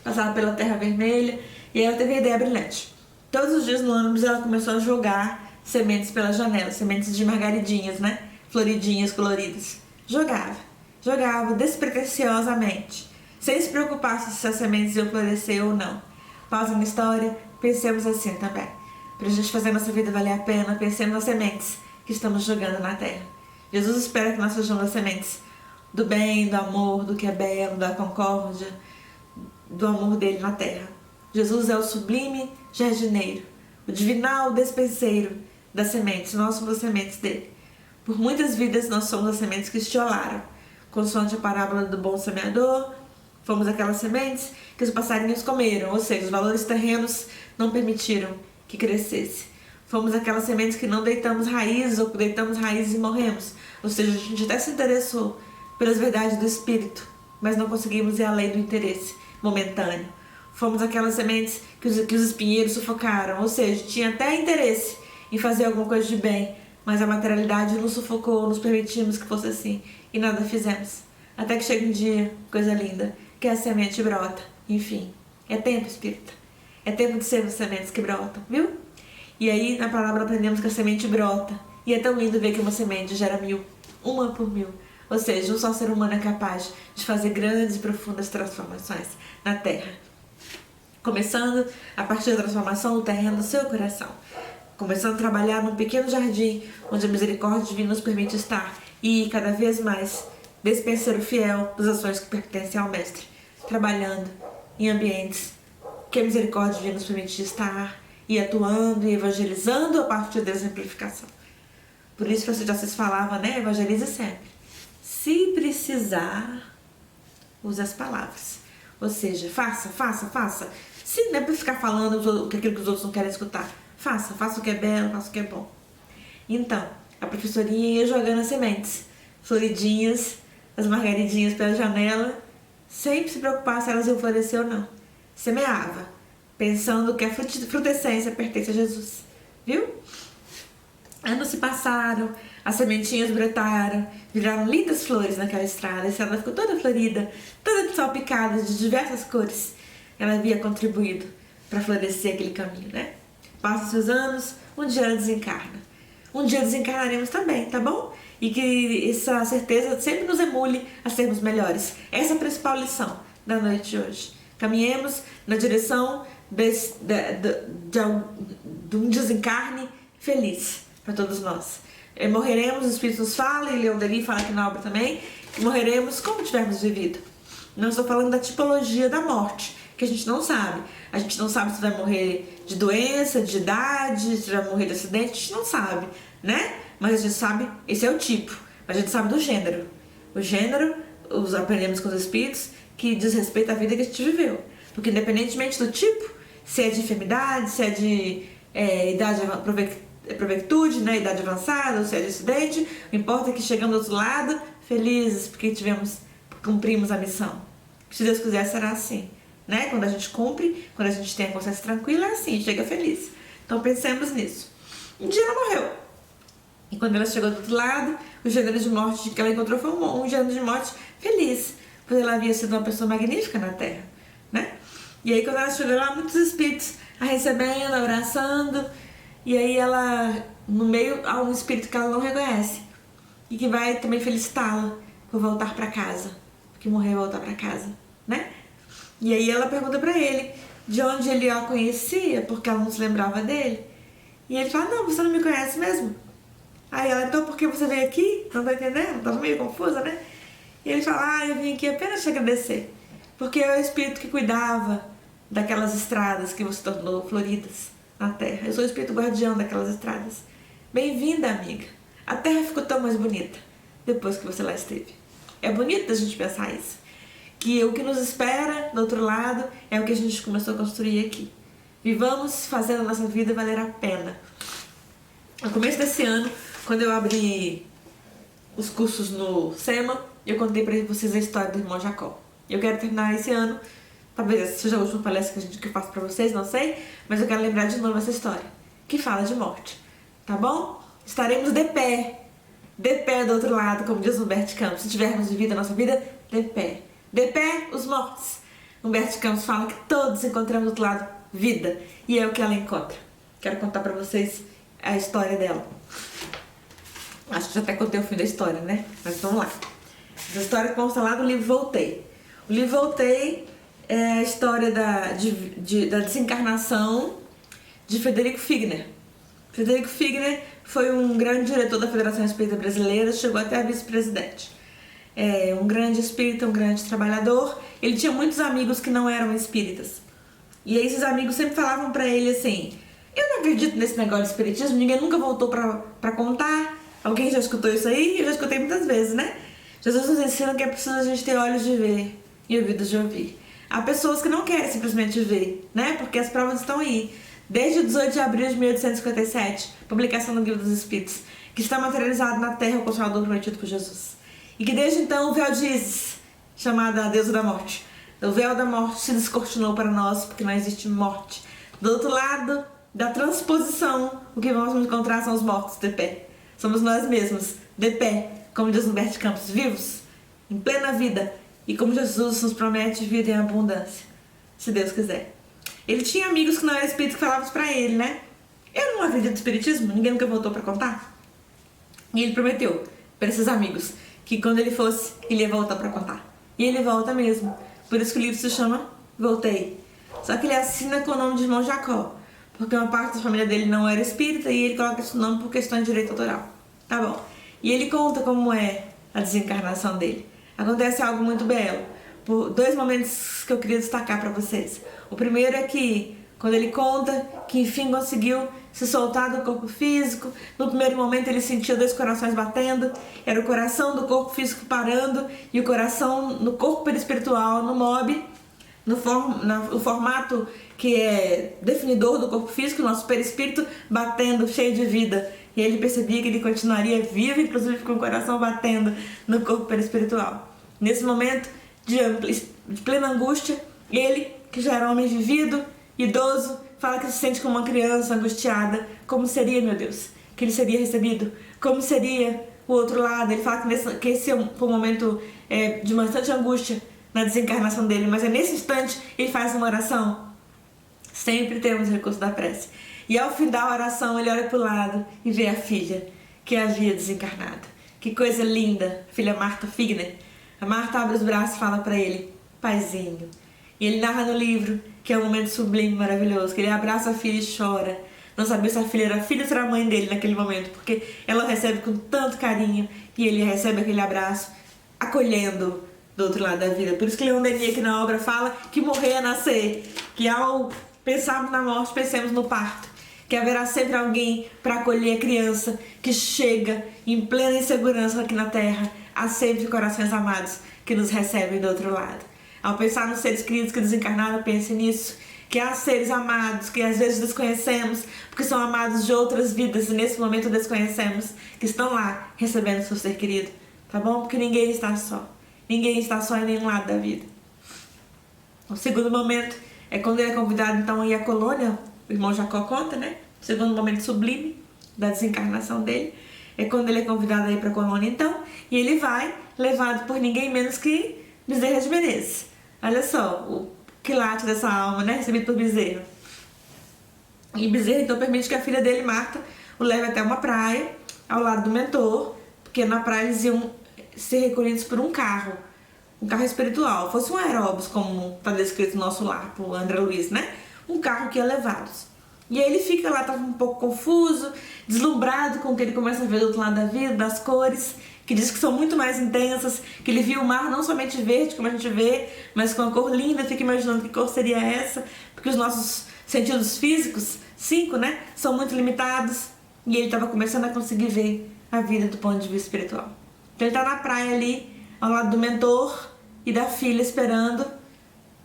S2: Passava pela terra vermelha e ela teve a ideia brilhante. Todos os dias no ônibus ela começou a jogar sementes pela janela, sementes de margaridinhas, né? Floridinhas, coloridas. Jogava despretensiosamente, sem se preocupar se as sementes iam florescer ou não. Pausa na história, pensemos assim também. Para a gente fazer nossa vida valer a pena, pensemos nas sementes que estamos jogando na terra. Jesus espera que nós sejamos as sementes do bem, do amor, do que é belo, da concórdia, do amor dele na terra. Jesus é o sublime jardineiro, o divinal despenseiro das sementes. Nós somos as sementes dele. Por muitas vidas nós somos as sementes que estiolaram. Consoante a parábola do bom semeador, fomos aquelas sementes que os passarinhos comeram, ou seja, os valores terrenos não permitiram que crescesse. Fomos aquelas sementes que não deitamos raízes, ou deitamos raízes e morremos. Ou seja, a gente até se interessou pelas verdades do Espírito, mas não conseguimos ir além do interesse momentâneo. Fomos aquelas sementes que os espinheiros sufocaram, ou seja, tinha até interesse em fazer alguma coisa de bem, mas a materialidade nos sufocou, nos permitimos que fosse assim, e nada fizemos. Até que chega um dia, coisa linda, que a semente brota. Enfim, é tempo, espírita. É tempo de sermos sementes que brotam, viu? E aí na palavra aprendemos que a semente brota. E é tão lindo ver que uma semente gera 1000, uma por 1000. Ou seja, um só ser humano é capaz de fazer grandes e profundas transformações na terra. Começando a partir da transformação do terreno do seu coração. Começando a trabalhar num pequeno jardim onde a misericórdia divina nos permite estar e cada vez mais despenseiro fiel das ações que pertencem ao Mestre, trabalhando em ambientes que a misericórdia divina nos permite estar e atuando e evangelizando a partir da exemplificação. Por isso que já vocês falavam, né? Evangelize sempre. Se precisar, use as palavras. Ou seja, faça. Se não é para ficar falando aquilo que os outros não querem escutar. Faça o que é belo, faça o que é bom. Então, a professorinha ia jogando as sementes, floridinhas, as margaridinhas pela janela, sem se preocupar se elas iam florescer ou não. Semeava, pensando que a frutescência pertence a Jesus. Viu? Anos se passaram, as sementinhas brotaram, viraram lindas flores naquela estrada. A estrada ficou toda florida, toda salpicada de diversas cores. Ela havia contribuído para florescer aquele caminho, né? Passam-se os anos, um dia ela desencarna. Um dia desencarnaremos também, tá bom? E que essa certeza sempre nos emule a sermos melhores. Essa é a principal lição da noite de hoje. Caminhemos na direção de um desencarne feliz para todos nós. Morreremos, o Espírito nos fala, e Leon Denis fala aqui na obra também, que morreremos como tivermos vivido. Não estou falando da tipologia da morte, que a gente não sabe. A gente não sabe se vai morrer de doença, de idade, se vai morrer de acidente, a gente não sabe, né? Mas a gente sabe, esse é o tipo, mas a gente sabe do gênero. O gênero, aprendemos com os espíritos, que diz respeito à vida que a gente viveu. Porque independentemente do tipo, se é de enfermidade, se é de idade provectude, né, idade avançada, ou se é de acidente, o importa é que chegamos do outro lado felizes porque cumprimos a missão. Se Deus quiser, será assim, né? Quando a gente cumpre, quando a gente tem a consciência tranquila, é assim, chega feliz. Então pensemos nisso. Um dia ela morreu. E quando ela chegou do outro lado, o gênero de morte que ela encontrou foi um gênero de morte feliz, pois ela havia sido uma pessoa magnífica na Terra, né? E aí quando ela chegou lá, muitos espíritos a recebendo, abraçando, e aí ela, no meio, há um espírito que ela não reconhece e que vai também felicitá-la por voltar para casa, porque morreu e voltar para casa, né? E aí ela pergunta para ele de onde ele a conhecia, porque ela não se lembrava dele. E ele fala, não, você não me conhece mesmo? Aí ela, então por que você veio aqui? Não tá entendendo? Tava meio confusa, né? E ele fala, eu vim aqui apenas te agradecer, porque é o espírito que cuidava daquelas estradas que você tornou floridas na Terra. Eu sou o espírito guardião daquelas estradas. Bem-vinda, amiga. A Terra ficou tão mais bonita depois que você lá esteve. É bonito a gente pensar isso. Que o que nos espera do outro lado é o que a gente começou a construir aqui. Vivamos fazendo a nossa vida valer a pena. No começo desse ano, quando eu abri os cursos no SEMA, eu contei para vocês a história do irmão Jacó. Eu quero terminar esse ano, talvez seja a última palestra que eu faço para vocês, não sei, mas eu quero lembrar de novo essa história, que fala de morte, tá bom? Estaremos de pé do outro lado, como diz Humberto Campos. Se tivermos vivido a nossa vida, de pé. De pé, os mortos. Humberto Campos fala que todos encontramos do outro lado vida, e é o que ela encontra. Quero contar para vocês a história dela. Acho que já até contei o fim da história, né? Mas vamos lá. Essa história consta lá do livro Voltei. O livro Voltei é a história da desencarnação de Frederico Figner. Frederico Figner foi um grande diretor da Federação Espírita Brasileira, chegou até a vice-presidente. É um grande espírita, um grande trabalhador. Ele tinha muitos amigos que não eram espíritas. E aí esses amigos sempre falavam pra ele assim, eu não acredito nesse negócio de espiritismo, ninguém nunca voltou pra contar. Alguém já escutou isso aí? Eu já escutei muitas vezes, né? Jesus nos ensina que é preciso a gente ter olhos de ver e ouvidos de ouvir. Há pessoas que não querem simplesmente ver, né? Porque as provas estão aí. Desde o 18 de abril de 1857, publicação do Livro dos Espíritos, que está materializado na Terra o Consolador prometido por Jesus. E que desde então o véu de Ísis, chamada a deusa da morte, o véu da morte se descortinou para nós, porque não existe morte. Do outro lado da transposição, o que vamos encontrar são os mortos de pé. Somos nós mesmos, de pé, como diz Humberto Campos, vivos, em plena vida, e como Jesus nos promete vida em abundância, se Deus quiser. Ele tinha amigos que não eram espíritos que falavam isso pra ele, né? Eu não acredito no espiritismo, ninguém nunca voltou para contar. E ele prometeu para esses amigos que quando ele fosse, ele ia voltar para contar. E ele volta mesmo. Por isso que o livro se chama Voltei. Só que ele assina com o nome de irmão Jacó, porque uma parte da família dele não era espírita e ele coloca esse nome por questão de direito autoral. Tá bom. E ele conta como é a desencarnação dele. Acontece algo muito belo. Por 2 momentos que eu queria destacar para vocês. O primeiro é que quando ele conta que enfim conseguiu se soltar do corpo físico, no primeiro momento ele sentia 2 corações batendo, era o coração do corpo físico parando e o coração no corpo perispiritual, no MOB, no formato que é definidor do corpo físico, o nosso perispírito batendo, cheio de vida. E ele percebia que ele continuaria vivo, inclusive com o coração batendo no corpo perispiritual. Nesse momento de plena angústia, ele, que já era homem vivido, idoso, fala que se sente como uma criança angustiada. Como seria, meu Deus, que ele seria recebido? Como seria o outro lado? Ele fala que esse foi um momento de bastante angústia na desencarnação dele, mas é nesse instante ele faz uma oração. Sempre temos o recurso da prece. E ao fim da oração ele olha para o lado e vê a filha que havia desencarnado. Que coisa linda, filha Marta Figner. A Marta abre os braços e fala para ele, paizinho. E ele narra no livro que é um momento sublime, maravilhoso, que ele abraça a filha e chora. Não sabia se a filha era filha ou se era mãe dele naquele momento, porque ela recebe com tanto carinho e ele recebe aquele abraço, acolhendo do outro lado da vida. Por isso que Leon Denis aqui na obra fala que morrer é nascer, que ao pensarmos na morte, pensemos no parto, que haverá sempre alguém para acolher a criança que chega em plena insegurança aqui na terra. Há sempre corações amados que nos recebem do outro lado. Ao pensar nos seres queridos que desencarnaram, pense nisso, que há seres amados que às vezes desconhecemos, porque são amados de outras vidas e nesse momento desconhecemos, que estão lá recebendo seu ser querido, tá bom? Porque ninguém está só. Ninguém está só em nenhum lado da vida. O segundo momento é quando ele é convidado então a ir à colônia, o irmão Jacó conta, né? O segundo momento sublime da desencarnação dele é quando ele é convidado a ir para a colônia então, e ele vai levado por ninguém menos que Bezerra de Menezes. Olha só, o quilate dessa alma, né? Recebido por Bezerra. E Bezerra então permite que a filha dele, Marta, o leve até uma praia, ao lado do mentor, porque na praia eles iam ser recolhidos por um carro espiritual, fosse um aeróbus, como está descrito no nosso lar, por André Luiz, né? Um carro que ia levá-los. E aí ele fica lá, tá um pouco confuso, deslumbrado com o que ele começa a ver do outro lado da vida, das cores, que diz que são muito mais intensas, que ele viu o mar não somente verde, como a gente vê, mas com a cor linda, fica imaginando que cor seria essa, porque os nossos sentidos físicos, 5, né, são muito limitados, e ele estava começando a conseguir ver a vida do ponto de vista espiritual. Então ele está na praia ali, ao lado do mentor e da filha, esperando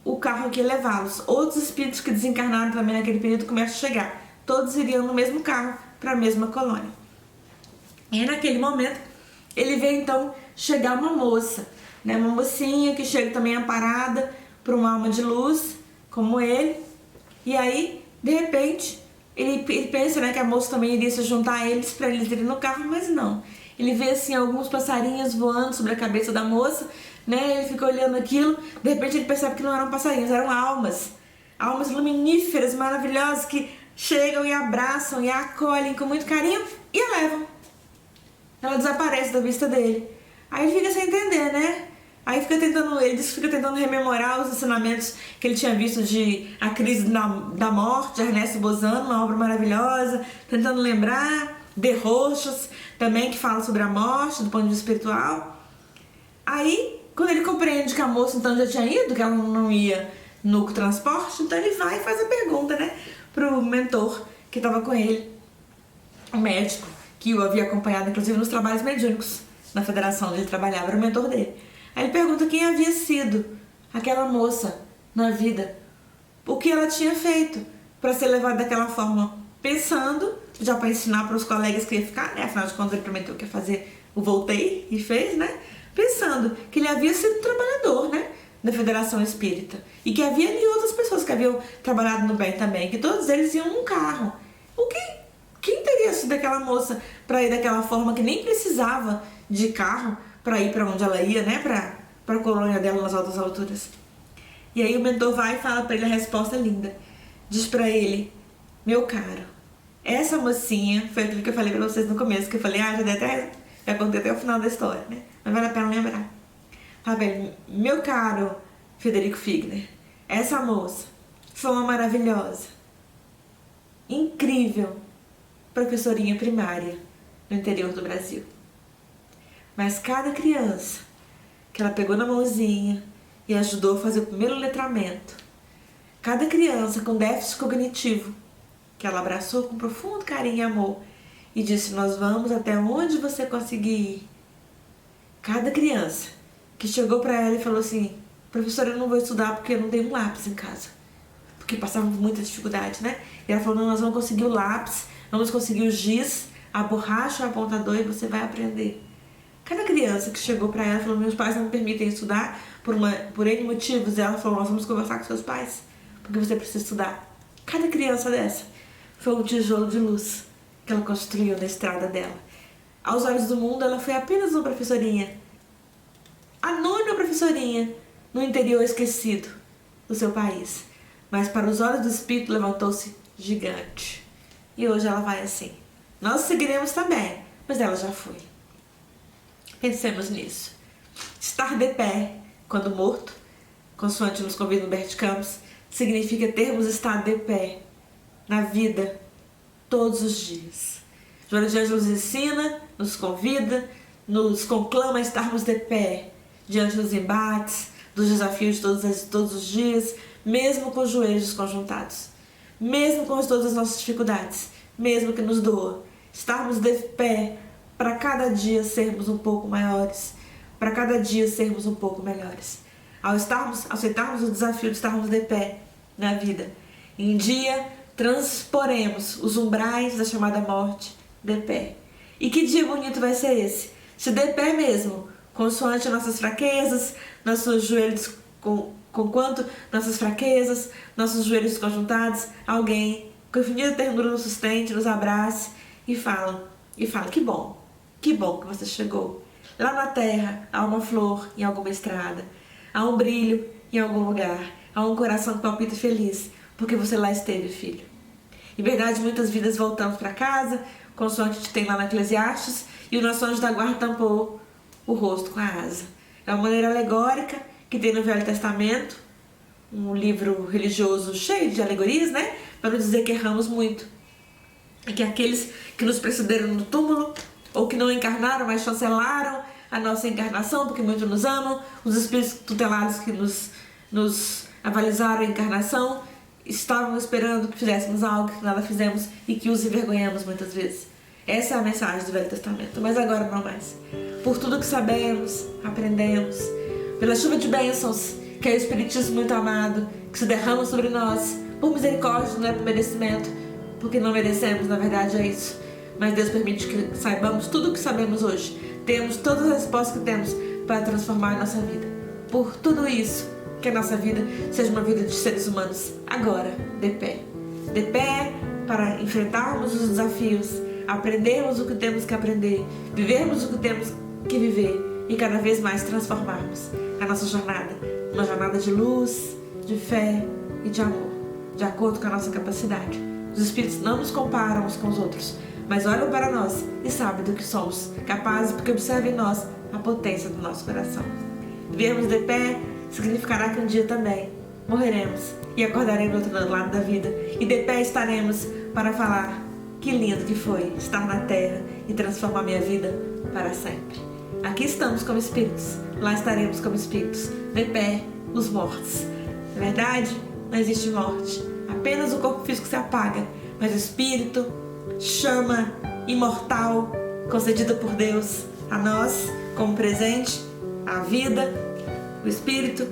S2: o carro que ia levá-los. Outros espíritos que desencarnaram também naquele período começam a chegar. Todos iriam no mesmo carro para a mesma colônia. E naquele momento, ele vê então chegar uma moça, né? Uma mocinha que chega também amparada por uma alma de luz, como ele. E aí, de repente, ele pensa, né, que a moça também iria se juntar a eles para eles irem no carro, mas não. Ele vê assim alguns passarinhos voando sobre a cabeça da moça, né? Ele fica olhando aquilo, de repente ele percebe que não eram passarinhos, eram almas. Almas luminíferas, maravilhosas, que chegam e abraçam e a acolhem com muito carinho e a levam. Ela desaparece da vista dele. Aí ele fica sem entender, né? Aí ele diz que fica tentando rememorar os ensinamentos que ele tinha visto de A Crise da Morte, de Ernesto Bozano, uma obra maravilhosa, tentando lembrar, De Rochas, também, que fala sobre a morte, do ponto de vista espiritual. Aí, quando ele compreende que a moça então já tinha ido, que ela não ia no transporte, então ele vai e faz a pergunta, né, pro mentor que estava com ele, o médico, que o havia acompanhado, inclusive, nos trabalhos mediúnicos na federação onde ele trabalhava, era o mentor dele. Aí ele pergunta quem havia sido aquela moça na vida, o que ela tinha feito para ser levada daquela forma, pensando, já para ensinar para os colegas que ia ficar, né, afinal de contas ele prometeu que ia fazer o Voltei, e fez, né, pensando que ele havia sido um trabalhador, né, da Federação Espírita, e que havia ali outras pessoas que haviam trabalhado no bem também, que todos eles iam num carro. Quem teria sido aquela moça para ir daquela forma, que nem precisava de carro para ir para onde ela ia, né, para a colônia dela nas altas alturas? E aí o mentor vai e fala para ele a resposta linda. Diz para ele: meu caro, Essa mocinha, foi aquilo que eu falei pra vocês no começo, que eu falei, já contei até o final da história, né? Mas vale a pena lembrar. Tá bem, meu caro Frederico Figner, essa moça foi uma maravilhosa, incrível professorinha primária no interior do Brasil. Mas cada criança que ela pegou na mãozinha e ajudou a fazer o primeiro letramento, cada criança com déficit cognitivo que ela abraçou com profundo carinho e amor e disse, nós vamos até onde você conseguir ir. Cada criança que chegou para ela e falou assim, professora, eu não vou estudar porque eu não tenho um lápis em casa. Porque passava muita dificuldade, né? E ela falou, não, nós vamos conseguir o lápis, vamos conseguir o giz, a borracha, o apontador e você vai aprender. Cada criança que chegou para ela e falou, meus pais não me permitem estudar por N motivos, e ela falou, nós vamos conversar com seus pais, porque você precisa estudar. Cada criança dessa foi um tijolo de luz que ela construiu na estrada dela. Aos olhos do mundo, ela foi apenas uma professorinha, a nona professorinha no interior esquecido do seu país. Mas para os olhos do Espírito levantou-se gigante. E hoje ela vai assim. Nós seguiremos também, mas ela já foi. Pensemos nisso. Estar de pé, quando morto, consoante nos convida Humberto Campos, significa termos estado de pé na vida todos os dias. Joana de Ângeles nos ensina, nos convida, nos conclama a estarmos de pé diante dos embates, dos desafios de todos os dias, mesmo com os joelhos desconjuntados, mesmo com todas as nossas dificuldades, mesmo que nos doa. Estarmos de pé para cada dia sermos um pouco maiores, para cada dia sermos um pouco melhores. Ao aceitarmos o desafio de estarmos de pé na vida, em dia transporemos os umbrais da chamada morte de pé. E que dia bonito vai ser esse? Se de pé mesmo, consoante nossas fraquezas, nossos joelhos conquanto nossas fraquezas, nossos joelhos conjuntados, alguém com infinita ternura nos sustente, nos abrace e fala, que bom que você chegou. Lá na terra há uma flor em alguma estrada, há um brilho em algum lugar, há um coração que palpita feliz, porque você lá esteve, filho. Em verdade, muitas vidas voltamos para casa, consoante tem lá na Eclesiastes, e o nosso anjo da guarda tampou o rosto com a asa. É uma maneira alegórica que tem no Velho Testamento, um livro religioso cheio de alegorias, né? Para não dizer que erramos muito. E que aqueles que nos precederam no túmulo, ou que não encarnaram, mas chancelaram a nossa encarnação, porque muito nos amam, os espíritos tutelados que nos avalizaram a encarnação, estavam esperando que fizéssemos algo que nada fizemos e que os envergonhamos muitas vezes. Essa é a mensagem do Velho Testamento, mas agora não mais. Por tudo que sabemos, aprendemos, pela chuva de bênçãos, que é o Espiritismo muito amado, que se derrama sobre nós, por misericórdia, não é por merecimento, porque não merecemos, na verdade é isso. Mas Deus permite que saibamos tudo o que sabemos hoje. Temos todas as respostas que temos para transformar a nossa vida. Por tudo isso, que a nossa vida seja uma vida de seres humanos, agora, de pé. De pé para enfrentarmos os desafios, aprendermos o que temos que aprender, vivermos o que temos que viver e cada vez mais transformarmos a nossa jornada. Uma jornada de luz, de fé e de amor, de acordo com a nossa capacidade. Os Espíritos não nos comparam uns com os outros, mas olham para nós e sabem do que somos capazes, porque observam em nós a potência do nosso coração. Vivermos de pé significará que um dia também morreremos e acordaremos do outro lado da vida, e de pé estaremos para falar que lindo que foi estar na terra e transformar minha vida para sempre. Aqui estamos como espíritos, lá estaremos como espíritos, de pé, os mortos. Na verdade, não existe morte, apenas o corpo físico se apaga, mas o espírito, chama imortal, concedida por Deus a nós como presente, a vida, o espírito,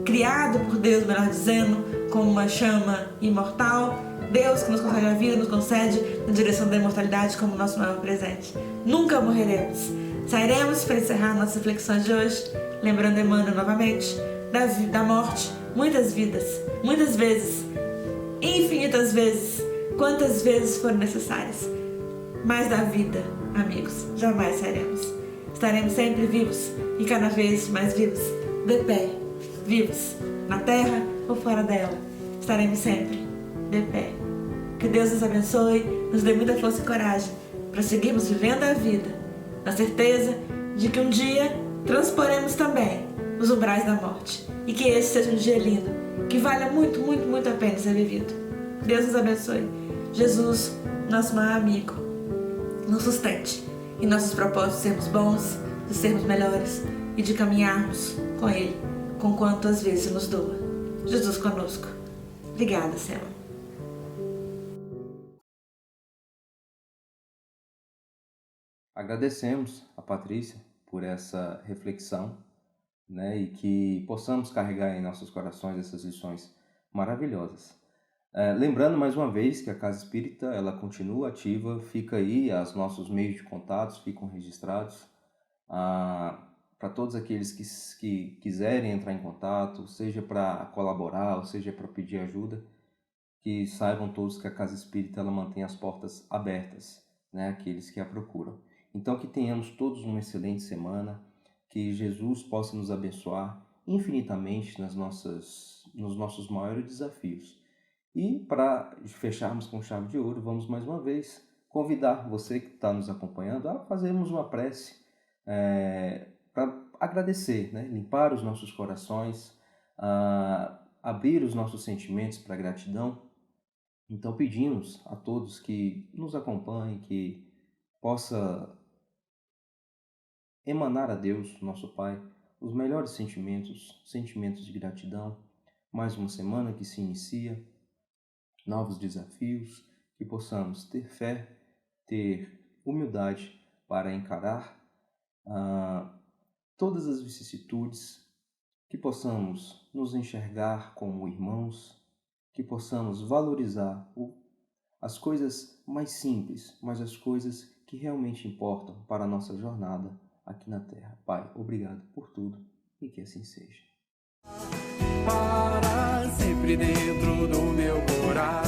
S2: criado por Deus, melhor dizendo, como uma chama imortal, Deus que nos concede a vida, nos concede na direção da imortalidade como nosso maior presente. Nunca morreremos. Sairemos para encerrar nossas reflexões de hoje, lembrando Emmanuel novamente, da morte, muitas vidas, muitas vezes, infinitas vezes, quantas vezes forem necessárias. Mas da vida, amigos, jamais sairemos. Estaremos sempre vivos e cada vez mais vivos, de pé, vivos, na terra ou fora dela. Estaremos sempre de pé. Que Deus nos abençoe, nos dê muita força e coragem para seguirmos vivendo a vida, na certeza de que um dia transporemos também os umbrais da morte e que esse seja um dia lindo, que valha muito, muito, muito a pena ser vivido. Deus nos abençoe. Jesus, nosso maior amigo, nos sustente em nossos propósitos de sermos bons, de sermos melhores e de caminharmos com Ele, com quanto às vezes nos doa. Jesus conosco. Obrigada, Senhor.
S1: Agradecemos a Patrícia por essa reflexão, né, e que possamos carregar em nossos corações essas lições maravilhosas. Lembrando mais uma vez que a Casa Espírita ela continua ativa, fica aí, os nossos meios de contatos ficam registrados para todos aqueles que quiserem entrar em contato, seja para colaborar ou seja para pedir ajuda, que saibam todos que a Casa Espírita ela mantém as portas abertas, né, àqueles que a procuram. Então que tenhamos todos uma excelente semana, que Jesus possa nos abençoar infinitamente nos nossos maiores desafios. E para fecharmos com chave de ouro, vamos mais uma vez convidar você que está nos acompanhando a fazermos uma prece para agradecer, né? Limpar os nossos corações, abrir os nossos sentimentos para gratidão. Então pedimos a todos que nos acompanhem, que possa emanar a Deus, nosso Pai, os melhores sentimentos de gratidão. Mais uma semana que se inicia, novos desafios, que possamos ter fé, ter humildade para encarar todas as vicissitudes, que possamos nos enxergar como irmãos, que possamos valorizar as coisas mais simples, mas as coisas que realmente importam para a nossa jornada aqui na Terra. Pai, obrigado por tudo e que assim seja.
S3: Para sempre dentro do meu coração.